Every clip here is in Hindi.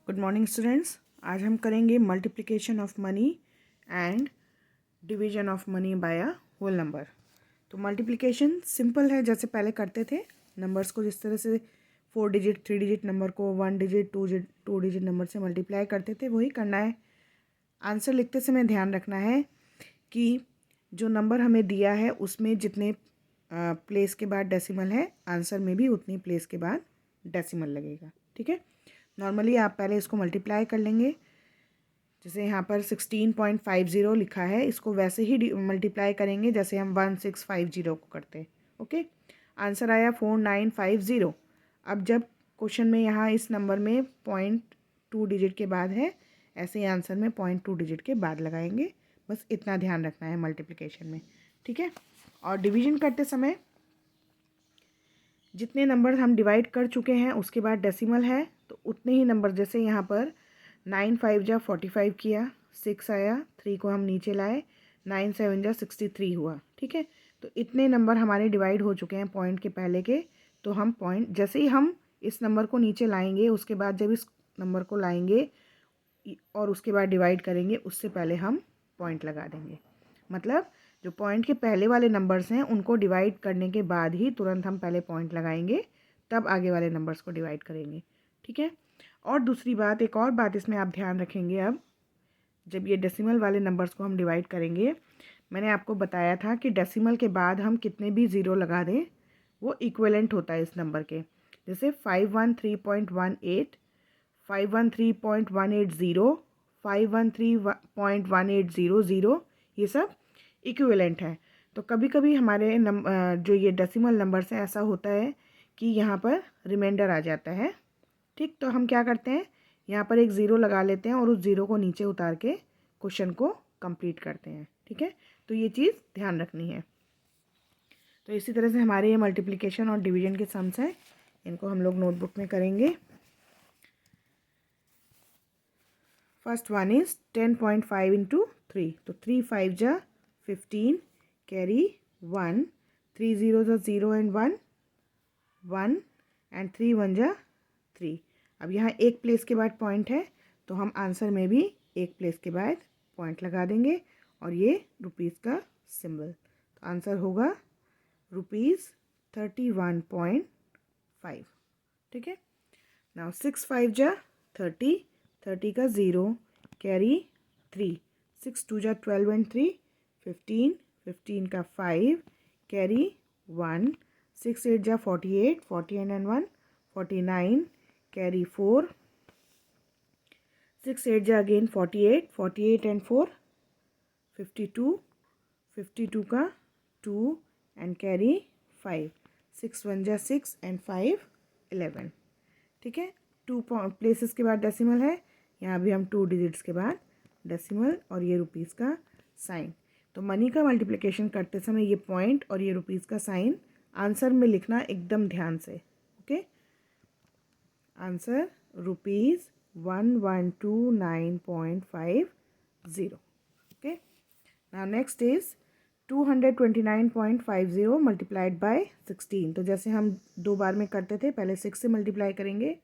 Good morning students. आज हम करेंगे multiplication of money and division of money by a whole number. तो मल्टीप्लिकेशन सिंपल है, जैसे पहले करते थे नंबर्स को, जिस तरह से 4 डिजिट 3 डिजिट नंबर को 1 डिजिट 2 डिजिट नंबर से मल्टीप्लाई करते थे, वही करना है। आंसर लिखते समय ध्यान रखना है कि जो नंबर हमें दिया है उसमें जितने प्लेस के बाद डेसिमल है, आंसर में भी उतनी प्लेस के बाद डेसिमल लगेगा। ठीक है, नॉर्मली आप पहले इसको मल्टीप्लाई कर लेंगे। जैसे यहाँ पर 16.50 लिखा है, इसको वैसे ही मल्टीप्लाई करेंगे जैसे हम 1650 को करते हैं। ओके, आंसर आया 4950। अब जब क्वेश्चन में यहाँ इस नंबर में 0.2 डिजिट के बाद है, ऐसे ही आंसर में 0.2 डिजिट के बाद लगाएंगे। बस इतना ध्यान रखना है मल्टीप्लिकेशन में। ठीक है, और डिवीजन करते समय जितने नंबर हम डिवाइड कर चुके हैं उसके बाद डेसिमल है, तो उतने ही नंबर, जैसे यहाँ पर 9 5 जा 45 किया, 6 आया, 3 को हम नीचे लाए, 9 7 जा 63 हुआ। ठीक है, तो इतने नंबर हमारे डिवाइड हो चुके हैं पॉइंट के पहले के। तो हम पॉइंट, जैसे ही हम इस नंबर को नीचे लाएंगे, उसके बाद जब इस नंबर को लाएंगे और उसके बाद डिवाइड करेंगे, उससे पहले हम पॉइंट लगा देंगे। मतलब जो पॉइंट के पहले वाले नंबर्स हैं उनको डिवाइड करने के बाद ही तुरंत हम पहले पॉइंट लगाएंगे, तब आगे वाले नंबर्स को डिवाइड करेंगे। ठीक है, और दूसरी बात, एक और बात इसमें आप ध्यान रखेंगे। अब जब ये डेसिमल वाले नंबर्स को हम डिवाइड करेंगे, मैंने आपको बताया था कि डेसिमल के बाद हम कितने भी ज़ीरो लगा दें वो इक्विवेलेंट होता है इस नंबर के। जैसे 513.18, 513.180, 513.1800, ये सब इक्विवेलेंट है। तो कभी कभी हमारे जो ये डेसिमल नंबर्स हैं, ऐसा होता है कि यहाँ पर रिमाइंडर आ जाता है। ठीक, तो हम क्या करते हैं, यहाँ पर एक ज़ीरो लगा लेते हैं और उस ज़ीरो को नीचे उतार के क्वेश्चन को कंप्लीट करते हैं। ठीक है, तो ये चीज़ ध्यान रखनी है। तो इसी तरह से हमारे ये मल्टीप्लिकेशन और डिवीजन के सम्स हैं, इनको हम लोग नोटबुक में करेंगे। फर्स्ट वन इज़ 10.5 इंटू 3, तो 3 5 जा 15, कैरी 1, 3 0 जा 0 एंड 1 1 एंड 3 1 जा 3। अब यहाँ एक प्लेस के बाद पॉइंट है, तो हम आंसर में भी एक प्लेस के बाद पॉइंट लगा देंगे, और ये रुपीज़ का सिंबल। तो आंसर होगा ₹31.5। ठीक है, नाउ 6 5 जा 30, 30 का 0, कैरी 3, 6 2 जा 12 एंड 3 15, 15 का 5, कैरी 1, 6 8 जा 48, 48 एंड 1 49, कैरी 4, 6 8 जा अगेन 48, 48 एंड 4 52, 52 का 2 एंड कैरी 5, 6 1 जा 6 एंड 5 11। ठीक है, 2 प्लेसेस के बाद डेसिमल है, यहाँ भी हम 2 डिजिट्स के बाद डेसिमल, और ये रुपीज़ का साइन। तो मनी का मल्टीप्लिकेशन करते समय ये पॉइंट और ये रुपीज़ का साइन आंसर में लिखना एकदम ध्यान से। Okay, answer ₹1129.50। Okay, now next is 229.50 multiplied by 16। तो जैसे हम दो बार में करते थे, पहले 6 से मल्टीप्लाई करेंगे,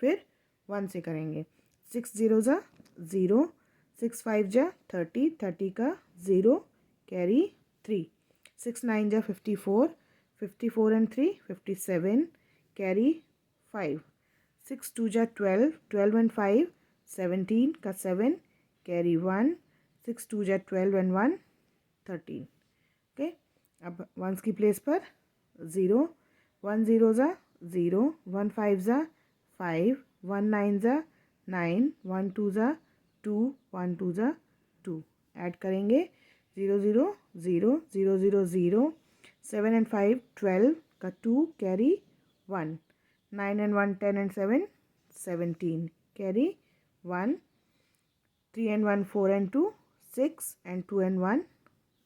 फिर 1 से करेंगे। 6 0 जा 0, 6 5 जा 30, 30 का 0, कैरी 3, 6 9 जा 54, 54 एंड 3 57, कैरी 5, 6 2 जा 12, 12 एंड 5 17 का 7, कैरी 1, 6 2 जा 12 एंड 1 13। ओके, अब वंस की प्लेस पर 0, 1 0 जा 0, 1 5 जा 5, 1 9 जा 9, 1 2 जा 2, 1 2 जा 2, ऐड करेंगे 0 0 0 0 0 0, 7 एंड 5 12 का 2, carry 1, 9 and 1 10 and 7 17, carry 1, 3 and 1 4 and 2 6 and 2 and 1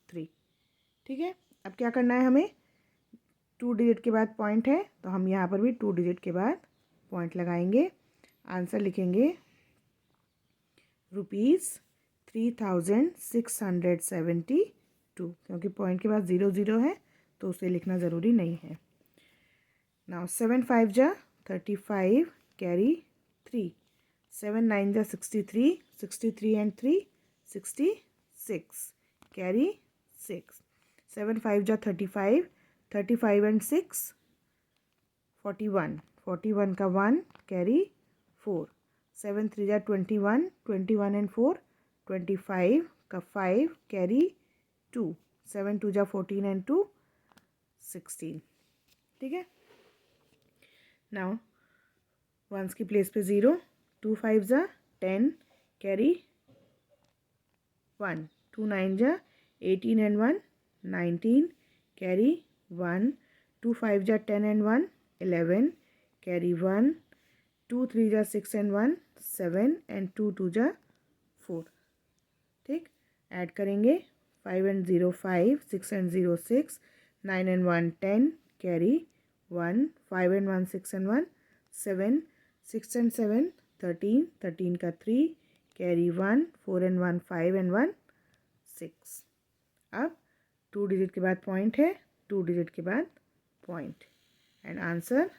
3। ठीक है, अब क्या करना है हमें, 2 डिजिट के बाद पॉइंट है, तो हम यहाँ पर भी 2 डिजिट के बाद पॉइंट लगाएंगे। आंसर लिखेंगे ₹3672, क्योंकि पॉइंट के बाद 0 0 है तो उसे लिखना ज़रूरी नहीं है। नाउ 7 5 जा 35, कैरी 3, 7 9 जा 63, 63 and 3 66, carry 6. 7 5 जा 35, 35 and 6 41, 41 का 1 carry 4. 7 3 जा 21, 21 and 4 25 का 5 carry 2. 7 2 जा 14 and 2 16. ठीक है. नाउ वंस की प्लेस पे 0. 2 5 जा 10 कैरी 1. 2 9 जा 18 and 1 19 कैरी 1. 2 5 जा 10 and 1 11 कैरी 1. 2 3 जा 6 and 1 7 and 2 2 जा 4. ठीक. ऐड करेंगे 5 and 0 5, 6 and 0 6, 9 and 1 10 carry 1. 5 and 1 6 and 1 7, 6 and 7 13, 13 का 3 कैरी 1. 4 and 1 5 and 1 6. अब 2 डिजिट के बाद पॉइंट है, 2 डिजिट के बाद point, and answer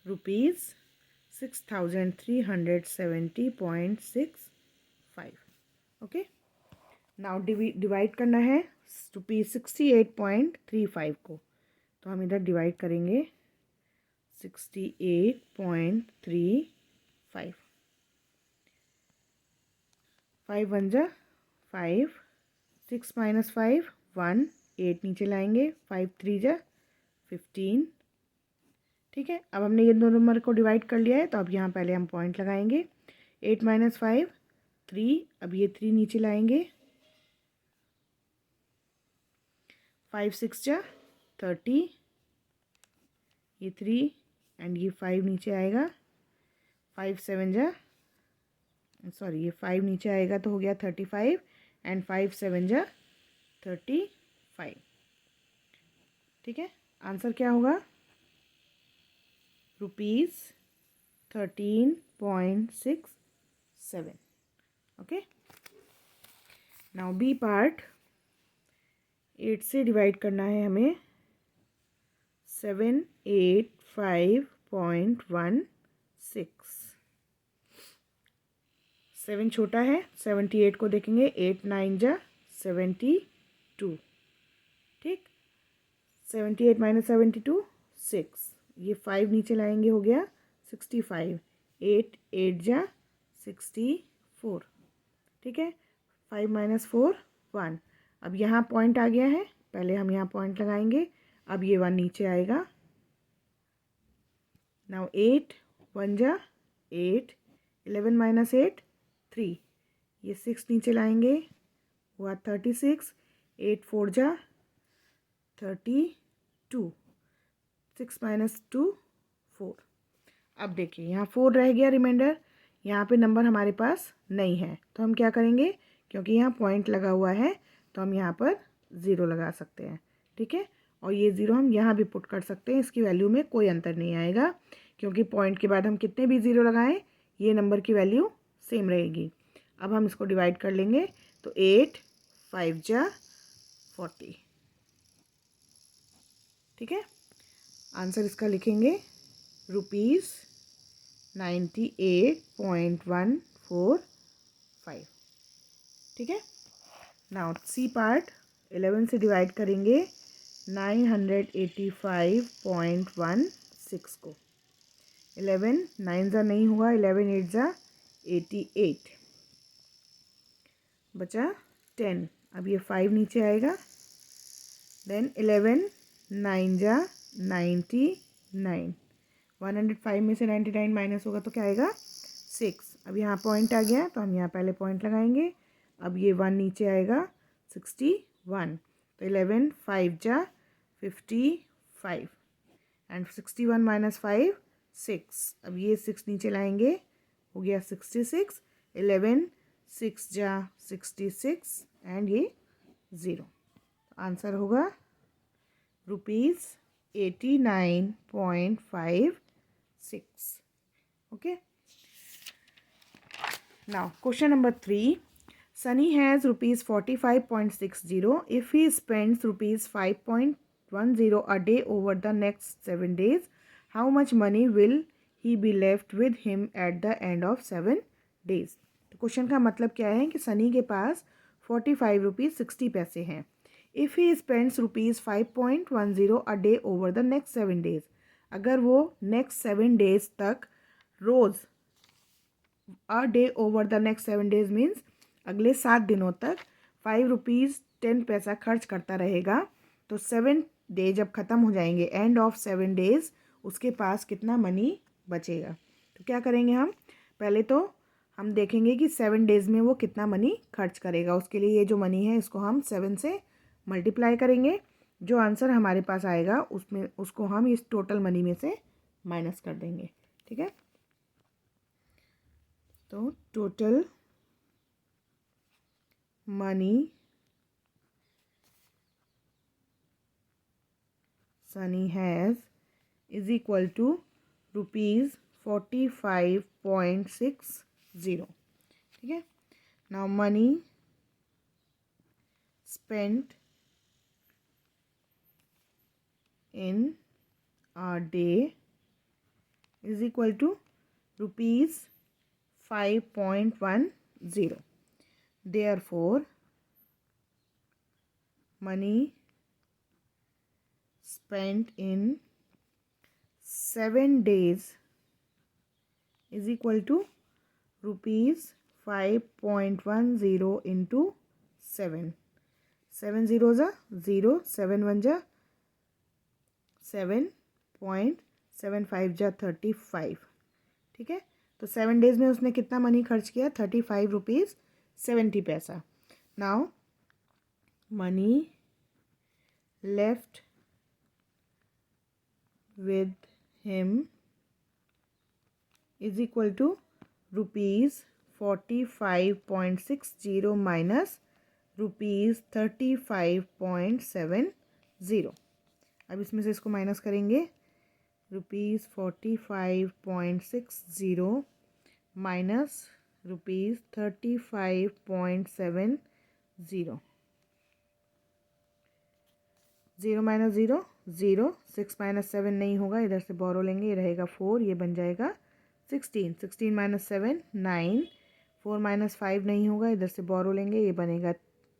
₹6370.65. Okay. Now divide करना है ₹68.35 को, तो हम इधर डिवाइड करेंगे 68.35. 5 1 जा 5, 6 minus 5 1, 8 नीचे लाएंगे. 5 3 जा 15. ठीक है. अब हमने ये दो नंबर को डिवाइड कर लिया है, तो अब यहाँ पहले हम पॉइंट लगाएंगे. 8 minus 5 3. अब ये 3 नीचे लाएंगे. 5 6 जा 30, ये 3 एंड ये 5 नीचे आएगा. 5 7 जा सॉरी ये 5 नीचे आएगा तो हो गया 35 एंड 5 7 जा 35. ठीक है. आंसर क्या होगा? ₹13.67. ओके. Now B part. 8 से डिवाइड करना है हमें 785.16. 7 छोटा है. 78 को देखेंगे. 8 9 जा 72. ठीक. 78 minus 72 6. ये 5 नीचे लाएंगे, हो गया 65. 8 8 जा 64. ठीक है. 5 minus 4 1. अब यहाँ पॉइंट आ गया है, पहले हम यहाँ पॉइंट लगाएंगे. अब ये 1 नीचे आएगा. नाउ 8 1 जा 8. 11 minus 8 3. ये 6 नीचे लाएंगे, हुआ 36. 8 4 जा 32. 6 minus 2 4. अब देखिए यहाँ 4 रह गया रिमाइंडर. यहाँ पे नंबर हमारे पास नहीं है, तो हम क्या करेंगे, क्योंकि यहाँ पॉइंट लगा हुआ है तो हम यहाँ पर 0 लगा सकते हैं. ठीक है. और ये 0 हम यहाँ भी पुट कर सकते हैं. इसकी वैल्यू में कोई अंतर नहीं आएगा, क्योंकि पॉइंट के बाद हम कितने भी 0 लगाएं ये नंबर की वैल्यू सेम रहेगी. अब हम इसको डिवाइड कर लेंगे, तो 8 5 जा 40. ठीक है. आंसर इसका लिखेंगे ₹98.145. ठीक है. Now C part. 11 से डिवाइड करेंगे 985.16 को. 11 9 जा नहीं हुआ. 11 8 जा 88. बचा 10. अब ये 5 नीचे आएगा. देन 11 9 जा 99. 105 में से 99 माइनस होगा तो क्या आएगा 6. अब यहाँ पॉइंट आ गया, तो हम यहाँ पहले पॉइंट लगाएंगे. अब ये 1 नीचे आएगा 61. तो 11 5 जा 55 एंड 61 माइनस 5 6. अब ये 6 नीचे लाएंगे, हो गया 66. 11 6 जा 66 एंड ये 0. आंसर होगा ₹89.56. Okay. Now question number 3. Sunny has ₹45.60. If he spends ₹5.10 a day over the next 7 days, how much money will he be left with him at the end of 7 days। तो क्वेश्चन का मतलब क्या है कि सनी के पास 45 रुपीज़ 60 पैसे हैं। If he spends rupees 5.10 a day over the next 7 days, अगर वो नेक्स्ट 7 days तक रोज़, a day over the next 7 days means अगले 7 दिनों तक 5 रुपीज़ 10 पैसा खर्च करता रहेगा, तो 7 डे जब ख़त्म हो जाएंगे, एंड ऑफ 7 days, उसके पास कितना मनी बचेगा। तो क्या करेंगे हम, पहले तो हम देखेंगे कि 7 days में वो कितना मनी खर्च करेगा। उसके लिए ये जो मनी है इसको हम 7 से मल्टीप्लाई करेंगे। जो आंसर हमारे पास आएगा उसमें उसको हम इस टोटल मनी में से माइनस कर देंगे। ठीक है, तो total money Sunny has is equal to rupees 45.60। ठीक है, now money spent in a day is equal to rupees 5.10। Therefore, money spent in 7 days is equal to rupees 5.10 into 7। 7 zeros are 0, 7 1 जा 7.75 जा 35। ठीक है, तो 7 days में उसने कितना मनी खर्च किया, 35 रुपीज़ 70 पैसा। Now money left with him is equal to rupees 45.60 minus rupees 35.70। अब इसमें से इसको माइनस करेंगे, rupees 45.60 minus rupees 35.70। 0 minus 0 0, 6 minus 7 नहीं होगा, इधर से बोरो लेंगे, ये रहेगा 4, ये बन जाएगा 16। 16 माइनस 7 9, 4 माइनस 5 नहीं होगा, इधर से बोरो लेंगे, ये बनेगा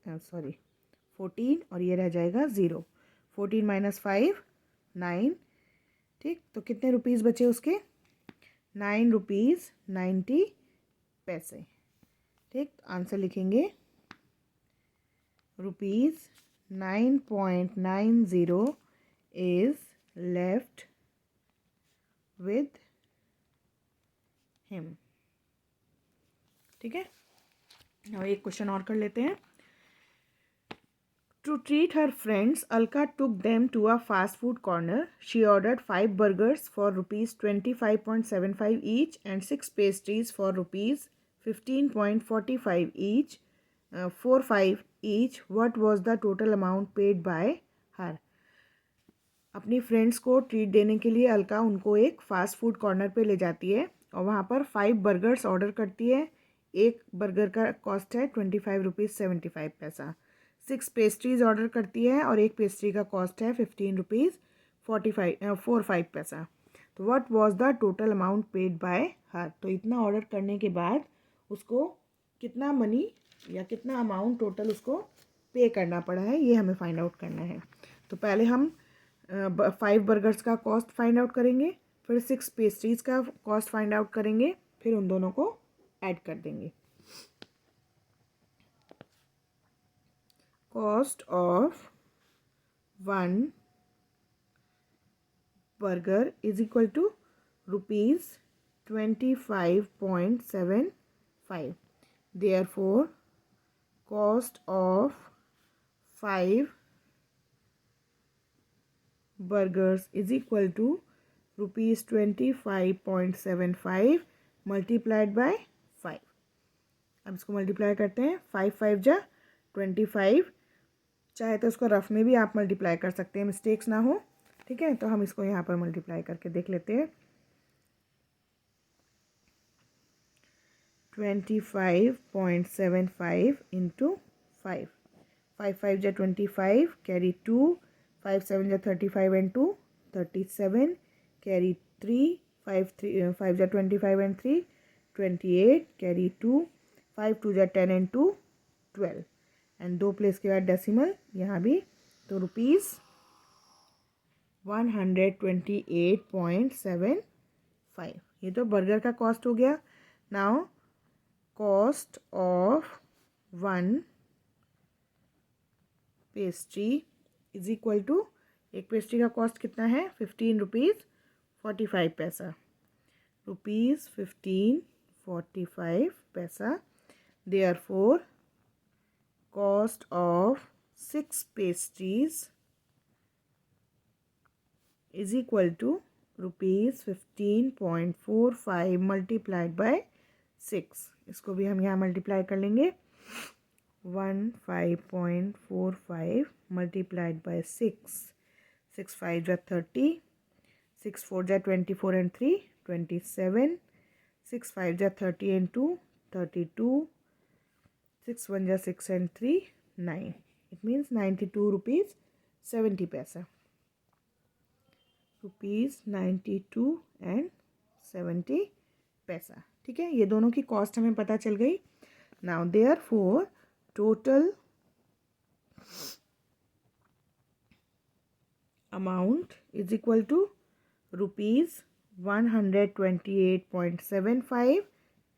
14 और ये रह जाएगा 0। 14 माइनस 5 9। ठीक, तो कितने रुपीज़ बचे उसके, 9 रुपीज़ 90 पैसे। ठीक, आंसर लिखेंगे rupees 9.90 is left with him. ठीक है, अब एक क्वेश्चन और कर लेते हैं। To treat her friends, Alka took them to a fast food corner. She ordered 5 burgers for rupees 25.75 each and 6 pastries for rupees 15.45 each, 45 each. What was the total amount paid by her? अपनी फ्रेंड्स को ट्रीट देने के लिए अलका उनको एक फ़ास्ट फूड कॉर्नर पे ले जाती है और वहाँ पर 5 बर्गर्स ऑर्डर करती है। एक बर्गर का कॉस्ट है 25 रुपीज़ 75 पैसा। 6 पेस्ट्रीज़ ऑर्डर करती है और एक पेस्ट्री का कॉस्ट है 15 रुपीज़ 45 पैसा। तो what was the total amount paid by हर। तो इतना ऑर्डर करने के बाद उसको कितना मनी या कितना अमाउंट टोटल उसको पे करना पड़ा है, ये हमें फाइंड आउट करना है। तो पहले हम 5 बर्गर्स का कॉस्ट फाइंड आउट करेंगे, फिर 6 पेस्ट्रीज़ का कॉस्ट फाइंड आउट करेंगे, फिर उन दोनों को ऐड कर देंगे। Cost of 1 burger is equal to rupees 25.75। Therefore, cost of 5 burgers is equal to rupees 25.75 multiplied by 5। अब इसको मल्टीप्लाई करते हैं, 5 5 जा 25। चाहे तो इसको रफ में भी आप मल्टीप्लाई कर सकते हैं, मिस्टेक्स ना हो। ठीक है, तो हम इसको यहाँ पर मल्टीप्लाई करके देख लेते हैं। 25.75 इंटू 5, 5 5 जा 25, कैरी 2, 5 7 जा 35 एंड 2 37, कैरी 3, 5 जा 25 एंड 3 28, कैरी 2, 5 2 जा 10 एंड 2 12 एंड 2 प्लेस के बाद डेसिमल यहाँ भी, तो रुपीज़ 128.75। ये तो बर्गर का कॉस्ट हो गया। Now cost of 1 pastry is equal to, एक पेस्ट्री का कॉस्ट कितना है 15 रुपीज़ 45 पैसा, रुपीज़ 15 45 पैसा। Therefore cost of 6 pastries is equal to rupees 15.45 multiplied by 6। इसको भी हम यहाँ मल्टीप्लाई कर लेंगे, 15.45 मल्टीप्लाइड बाय 6, 6 5 जा 30, 6 4 जा 24 एंड 3 27, 6 5 जा 30 एंड 2 32, 6 1 जा 6 एंड 3 9। इट मीन्स 92 रुपीज़ 70 पैसा, रुपीज़ 92 एंड 70 पैसा। ठीक है, ये दोनों की कॉस्ट हमें पता चल गई। Now therefore total amount is equal to rupees 128.75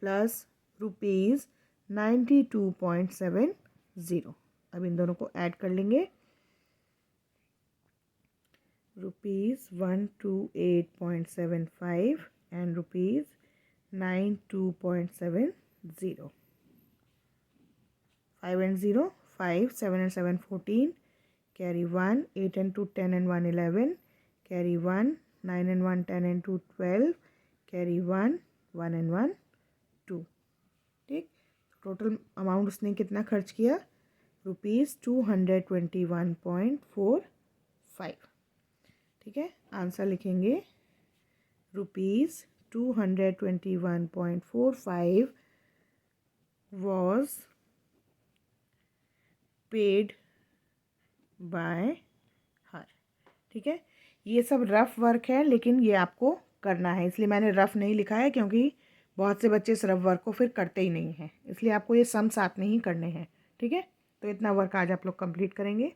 plus rupees 92.70। अब इन दोनों को ऐड कर लेंगे, rupees 128.75 and rupees 92.70। 5 and 0 5, 7 and 7 14, carry 1, 8 and 2 10 and 1 11, carry 1, 9 and 1 10 and 2 12, carry 1 1 and 1 2। ठीक, टोटल अमाउंट उसने कितना खर्च किया, रुपीज़ 221.45। ठीक है, आंसर लिखेंगे rupees 221.45 was paid by her। ठीक है, ये सब रफ वर्क है लेकिन ये आपको करना है, इसलिए मैंने रफ नहीं लिखा है क्योंकि बहुत से बच्चे इस रफ वर्क को फिर करते ही नहीं हैं, इसलिए आपको ये सम साथ में ही करने हैं। ठीक है, तो इतना वर्क आज आप लोग कंप्लीट करेंगे।